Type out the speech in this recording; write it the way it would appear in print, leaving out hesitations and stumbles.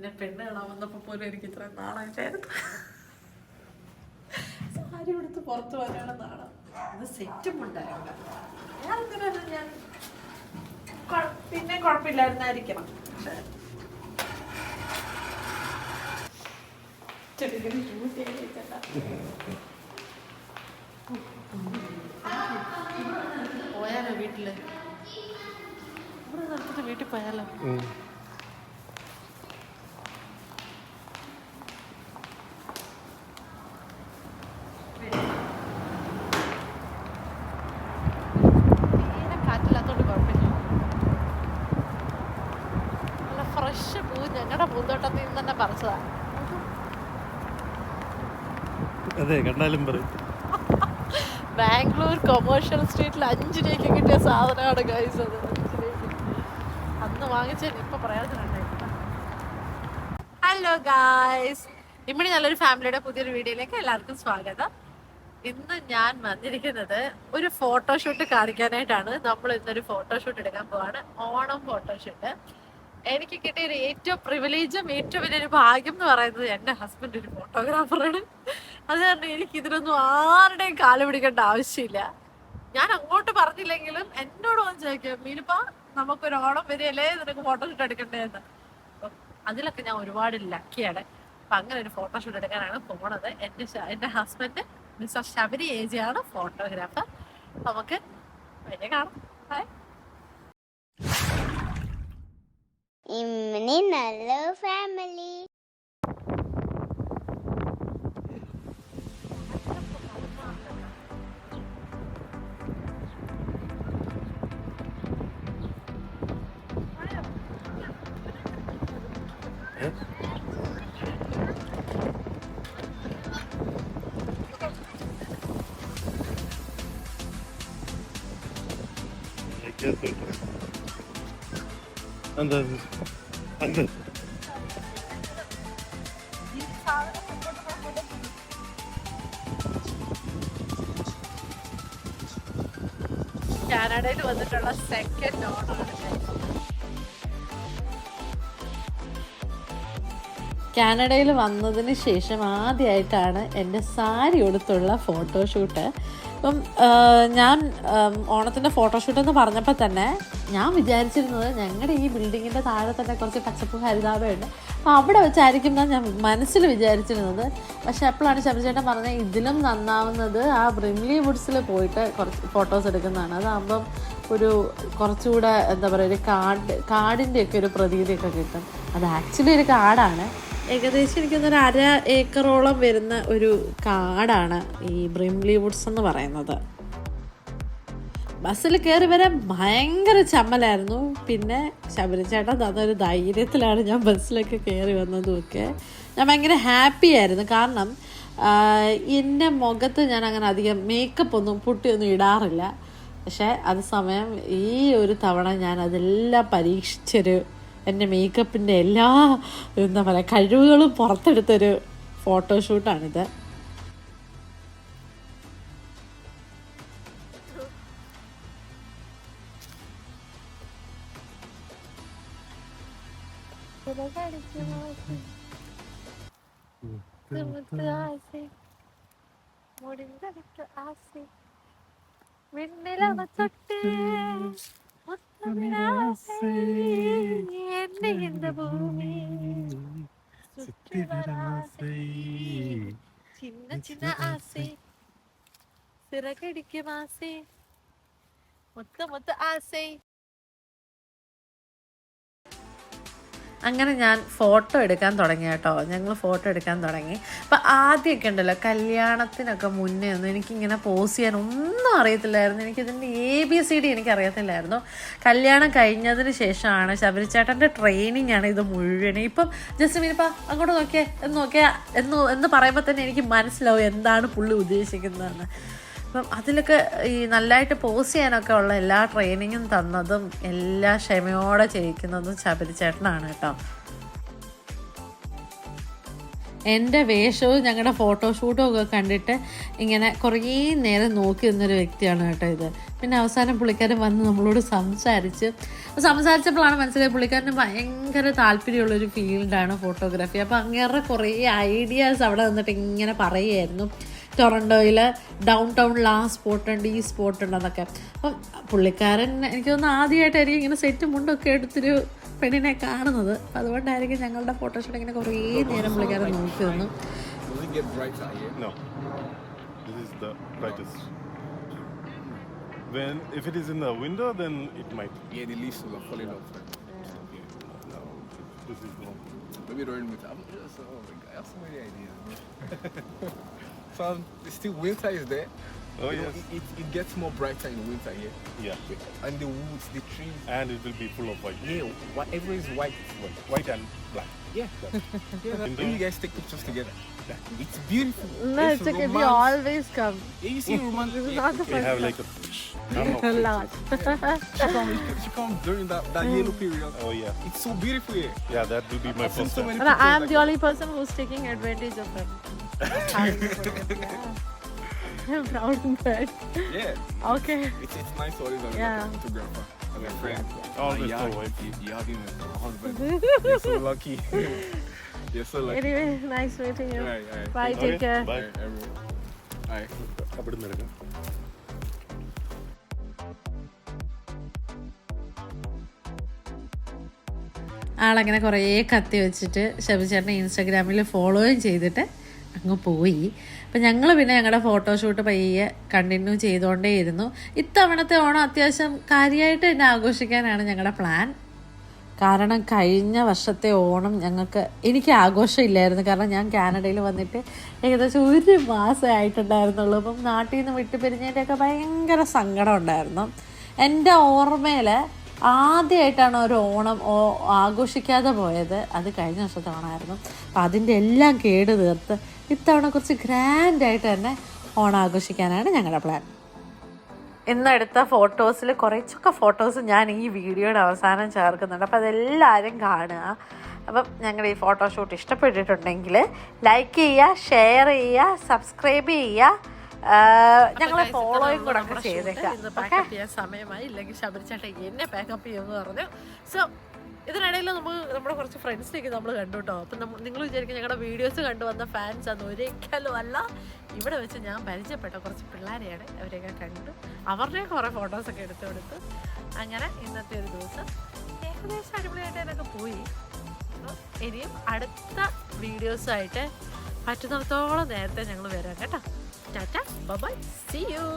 എന്നെ പെണ്ണ് കാണാൻ വന്നപ്പോൾ പോലും എനിക്ക് ഇത്ര നാണായിട്ടായിരുന്നു. സാരി കൊടുത്ത് പുറത്ത് പോകാനാണ് നാണം. ഇത് സെറ്റും ഉണ്ടായിരുന്നു. ഞാൻ അങ്ങനെയല്ല, ഞാൻ പിന്നെ കുഴപ്പമില്ലായിരുന്നായിരിക്കണം. പക്ഷേ പോയാലോ വീട്ടില്? ഇവിടെ നിർത്തിട്ട് വീട്ടിൽ പോയാലോ? കാറ്റില്ലാത്തോണ്ട് കുഴപ്പമില്ല. നല്ല ഫ്രഷ് പൂ ഞങ്ങളുടെ പൂന്തോട്ടത്തിൽ നിന്ന് തന്നെ പറിച്ചതാ. അതെ, കണ്ടാലും പറയും. ബാംഗ്ലൂർ കൊമേഴ്ഷ്യൽ സ്ട്രീറ്റിൽ 5 രൂപയ്ക്ക് കിട്ടിയ സാധനമാണ് ഗൈസ് അത്. 5 രൂപയ്ക്ക് അന്ന് വാങ്ങിച്ചതിന് ഇപ്പൊ പ്രയോജനം. ഹലോ ഗൈസ്, ഇവിടെ നല്ലൊരു ഫാമിലിയുടെ പുതിയൊരു വീഡിയോയിലേക്ക് എല്ലാവർക്കും സ്വാഗതം. ഇന്ന് ഞാൻ വന്നിരിക്കുന്നത് ഒരു ഫോട്ടോഷൂട്ട് കാണിക്കാനായിട്ടാണ്. നമ്മൾ ഇന്നൊരു ഫോട്ടോഷൂട്ട് എടുക്കാൻ പോവാണ്, ഓണം ഫോട്ടോഷൂട്ട്. എനിക്ക് കിട്ടിയ ഒരു ഏറ്റവും പ്രിവിലേജും ഏറ്റവും വലിയൊരു ഭാഗ്യം എന്ന് പറയുന്നത് എൻ്റെ ഹസ്ബൻഡ് ഒരു ഫോട്ടോഗ്രാഫറാണ്. അത് കാരണം എനിക്ക് ഇതിനൊന്നും ആരുടെയും കാല് പിടിക്കേണ്ട ആവശ്യമില്ല. ഞാൻ അങ്ങോട്ട് പറഞ്ഞില്ലെങ്കിലും എന്നോട് വന്ന് ചോദിക്കും, മീനിപ്പ നമുക്കൊരു ഓണം വരികയല്ലേ, നിനക്ക് ഫോട്ടോഷൂട്ട് എടുക്കണ്ടേന്ന്. അപ്പം അതിലൊക്കെ ഞാൻ ഒരുപാട് ലക്കിയാണ്. അപ്പം അങ്ങനെ ഒരു ഫോട്ടോഷൂട്ട് എടുക്കാനാണ് പോണത്. എൻ്റെ ഹസ്ബൻഡ് മിസ്റ്റർ ശബരി ഏജിയാണ് ഫോട്ടോഗ്രാഫർ. നമുക്ക് വലിയ കാണാം. ഹായ്. ഇമ്മിനി നല്ല ഫാമിലി. എന്താ എന്താ കാനഡയിൽ വന്നിട്ടുള്ള സെക്കൻഡ് ഓണമാണ്. കാനഡയിൽ വന്നതിന് ശേഷം ആദ്യമായിട്ടാണ് എൻ്റെ സാരി ഉടുത്തുള്ള ഫോട്ടോഷൂട്ട്. അപ്പം ഞാൻ ഓണത്തിൻ്റെ ഫോട്ടോഷൂട്ട് എന്ന് പറഞ്ഞപ്പോൾ തന്നെ ഞാൻ വിചാരിച്ചിരുന്നത് ഞങ്ങളുടെ ഈ ബിൽഡിങ്ങിൻ്റെ താഴെ തന്നെ കുറച്ച് പച്ചപ്പ് ഹരിതാപമുണ്ട്, അപ്പോൾ അവിടെ വെച്ചായിരിക്കും എന്നാണ് ഞാൻ മനസ്സിൽ വിചാരിച്ചിരുന്നത്. പക്ഷെ എപ്പോഴാണ് ശബരിചേട്ടൻ പറഞ്ഞത് ഇതിലും നന്നാവുന്നത് ആ ബ്രിംലി വുഡ്സിൽ പോയിട്ട് കുറച്ച് ഫോട്ടോസ് എടുക്കുന്നതാണ്. അതാകുമ്പം ഒരു കുറച്ചുകൂടെ എന്താ പറയുക, ഒരു കാടിൻ്റെയൊക്കെ ഒരു പ്രതീതിയൊക്കെ കിട്ടും. അത് ആക്ച്വലി ഒരു കാടാണ്. ഏകദേശം എനിക്കൊന്നൊരു 1/2 ഏക്കറോളം വരുന്ന ഒരു കാടാണ് ഈ ബ്രിംലി വുഡ്സ് എന്ന് പറയുന്നത്. ബസ്സിൽ കയറി വരാൻ ഭയങ്കര ചമ്മലായിരുന്നു. പിന്നെ ശബരിചേട്ടൻ തന്നൊരു ധൈര്യത്തിലാണ് ഞാൻ ബസ്സിലൊക്കെ കയറി വന്നതുമൊക്കെ. ഞാൻ ഭയങ്കര ഹാപ്പി ആയിരുന്നു. കാരണം എൻ്റെ മുഖത്ത് ഞാൻ അങ്ങനെ അധികം മേക്കപ്പ് ഒന്നും പുട്ടിയൊന്നും ഇടാറില്ല. പക്ഷേ അത് സമയം ഈ ഒരു തവണ ഞാൻ അതെല്ലാം പരീക്ഷിച്ചൊരു എൻ്റെ മേക്കപ്പിൻ്റെ എല്ലാ എന്താ പറയുക കഴിവുകളും പുറത്തെടുത്തൊരു ഫോട്ടോഷൂട്ടാണിത്. ചിന്ന ചിന്ന ആസை சிறகடிக்கும் ஆசை மொத்த மொத்த ஆசை. അങ്ങനെ ഞാൻ ഫോട്ടോ എടുക്കാൻ തുടങ്ങി കേട്ടോ. ഞങ്ങൾ ഫോട്ടോ എടുക്കാൻ തുടങ്ങി. അപ്പം ആദ്യമൊക്കെ ഉണ്ടല്ലോ, കല്യാണത്തിനൊക്കെ മുന്നേ ഒന്നും എനിക്കിങ്ങനെ പോസ് ചെയ്യാൻ ഒന്നും അറിയത്തില്ലായിരുന്നു. എനിക്കിതിൻ്റെ ABCD എനിക്കറിയത്തില്ലായിരുന്നു. കല്യാണം കഴിഞ്ഞതിന് ശേഷമാണ് ശബരിച്ചേട്ടൻ്റെ ട്രെയിനിങ് ആണ് ഇത് മുഴുവൻ. ഇപ്പം ജസ്റ്റ് മീനിപ്പോൾ അങ്ങോട്ട് നോക്കിയാൽ എന്ന് പറയുമ്പോൾ തന്നെ എനിക്ക് മനസ്സിലാവും എന്താണ് പുള്ളി ഉദ്ദേശിക്കുന്നതെന്ന്. അപ്പം അതിലൊക്കെ ഈ നല്ലതായിട്ട് പോസ് ചെയ്യാനൊക്കെ ഉള്ള എല്ലാ ട്രെയിനിങ്ങും തന്നതും എല്ലാ ക്ഷമയോടെ ചെയ്യിക്കുന്നതും ശബരിച്ചേട്ടനാണ് കേട്ടോ. എൻ്റെ വേഷവും ഞങ്ങളുടെ ഫോട്ടോഷൂട്ടും ഒക്കെ കണ്ടിട്ട് ഇങ്ങനെ കുറേ നേരം നോക്കി നിന്നൊരു വ്യക്തിയാണ് കേട്ടോ ഇത്. പിന്നെ അവസാനം പുള്ളിക്കാരൻ വന്ന് നമ്മളോട് സംസാരിച്ചപ്പോഴാണ് മനസ്സിലായത് പുള്ളിക്കാരന് ഭയങ്കര താല്പര്യമുള്ളൊരു ഫീൽഡാണ് ഫോട്ടോഗ്രാഫി. അപ്പോൾ അങ്ങേറെ കുറേ ഐഡിയാസ് അവിടെ നിന്നിട്ട് ഇങ്ങനെ പറയുമായിരുന്നു. ടൊറൻറ്റോയിൽ ഡൗൺ ടൗണിൽ ആ സ്പോട്ടുണ്ട് ഈ സ്പോട്ടുണ്ടെന്നൊക്കെ. അപ്പം പുള്ളിക്കാരൻ എനിക്ക് തോന്നുന്നു ആദ്യമായിട്ടായിരിക്കും ഇങ്ങനെ സെറ്റ് മുണ്ടൊക്കെ എടുത്തൊരു പെണ്ണിനെ കാണുന്നത്. അതുകൊണ്ടായിരിക്കും ഞങ്ങളുടെ ഫോട്ടോഷൂട്ട് ഇങ്ങനെ കുറേ നേരം പുള്ളിക്കാരൻ നോക്കി നിന്നു. No. This is the brightest. If it is in the window, then it might. Yeah, the leaves will fall off. No, this is the one. Maybe the rain with. Oh my god, I have so many ideas. So it's still winter is there. Oh You know, yes. it gets more brighter in winter here. Yeah. And the woods, the trees. And it will be full of white. Yeah, whatever is white. White and black. Yeah. When you guys take pictures together, it's beautiful. No, it's okay. We romance. always come. Yeah, you see romance. This is Yeah. not the We first have time. like a lot. She comes during that yellow period. Oh yeah. It's so beautiful here. Yeah, that will be my I've seen first so time. many And I pictures am like the only person who's taking advantage of him. I'm proud of that. that. Yeah. Okay. It's nice always having Yeah. like a photographer and a friend. Always yeah, so white. you having a husband. You're so lucky. You're so lucky. Anyway, nice meeting you. Alright. Bye, Okay, take care. bye. Alright, everyone. Alright. അവിടുന്ന് എടുക്കാം. ആളങ്ങനെ കുറേ കത്തി വെച്ചിട്ട് ഷബിചേട്ടനെ ഇൻസ്റ്റാഗ്രാമിൽ ഫോളോയും ചെയ്തിട്ട് അങ്ങ് പോയി. അപ്പം ഞങ്ങൾ പിന്നെ ഞങ്ങളുടെ ഫോട്ടോഷൂട്ട് പയ്യെ കണ്ടിന്യൂ ചെയ്തുകൊണ്ടേയിരുന്നു. ഇത്തവണത്തെ ഓണം അത്യാവശ്യം കാര്യമായിട്ട് തന്നെ ആഘോഷിക്കാനാണ് ഞങ്ങളുടെ പ്ലാൻ. കാരണം കഴിഞ്ഞ വർഷത്തെ ഓണം എനിക്ക് ആഘോഷമില്ലായിരുന്നു. കാരണം ഞാൻ കാനഡയിൽ വന്നിട്ട് ഏകദേശം 1 മാസമേ ആയിട്ടുണ്ടായിരുന്നുള്ളൂ. അപ്പം നാട്ടിൽ നിന്ന് വിട്ടുപിരിഞ്ഞതിൻ്റെയൊക്കെ ഭയങ്കര സങ്കടം ഉണ്ടായിരുന്നു. എൻ്റെ ഓർമ്മയിൽ ആദ്യമായിട്ടാണ് ഒരു ഓണം ആഘോഷിക്കാതെ പോയത്. അത് കഴിഞ്ഞ വർഷത്തെ ഓണമായിരുന്നു. അപ്പം അതിൻ്റെ എല്ലാം കേട് തീർത്ത് ഇത്തവണ കുറച്ച് ഗ്രാൻഡായിട്ട് തന്നെ ഓണം ആഘോഷിക്കാനാണ് ഞങ്ങളുടെ പ്ലാൻ. ഇന്നെടുത്ത ഫോട്ടോസിൽ കുറച്ചൊക്കെ ഫോട്ടോസ് ഞാൻ ഈ വീഡിയോയുടെ അവസാനം ചേർക്കുന്നുണ്ട്. അപ്പോൾ അതെല്ലാവരും കാണുക. അപ്പം ഞങ്ങളുടെ ഈ ഫോട്ടോഷൂട്ട് ഇഷ്ടപ്പെട്ടിട്ടുണ്ടെങ്കിൽ ലൈക്ക് ചെയ്യുക, ഷെയർ ചെയ്യുക, സബ്സ്ക്രൈബ് ചെയ്യുക, ഞങ്ങളെ ഫോളോയും കൂടെ ഒക്കെ ചെയ്തേക്കാം. സമയമായി ഇല്ലെങ്കിൽ ശബരിച്ചേട്ടൻ എന്നെ പാക്കപ്പ് ചെയ്യുമെന്ന് പറഞ്ഞു. സോ ഇതിനിടയിൽ നമ്മുടെ കുറച്ച് ഫ്രണ്ട്സിനൊക്കെ നമ്മൾ കണ്ടു കേട്ടോ. അപ്പം നിങ്ങൾ വിചാരിക്കും ഞങ്ങളുടെ വീഡിയോസ് കണ്ടുവന്ന ഫാൻസ് അന്ന് ഒരിക്കലും അല്ല. ഇവിടെ വെച്ച് ഞാൻ പരിചയപ്പെട്ട കുറച്ച് പിള്ളേരെയാണ്. അവരെയൊക്കെ കണ്ടു, അവരുടെ കുറേ ഫോട്ടോസൊക്കെ എടുത്തു കൊടുത്തു. അങ്ങനെ ഇന്നത്തെ ഒരു ദിവസം ഏകദേശം അടിപൊളിയായിട്ട് എന്നൊക്കെ പോയി. ഇനിയും അടുത്ത വീഡിയോസായിട്ട് പറ്റുന്നിടത്തോളം നേരത്തെ ഞങ്ങൾ വരാം കേട്ടോ. Tata, bye, see U.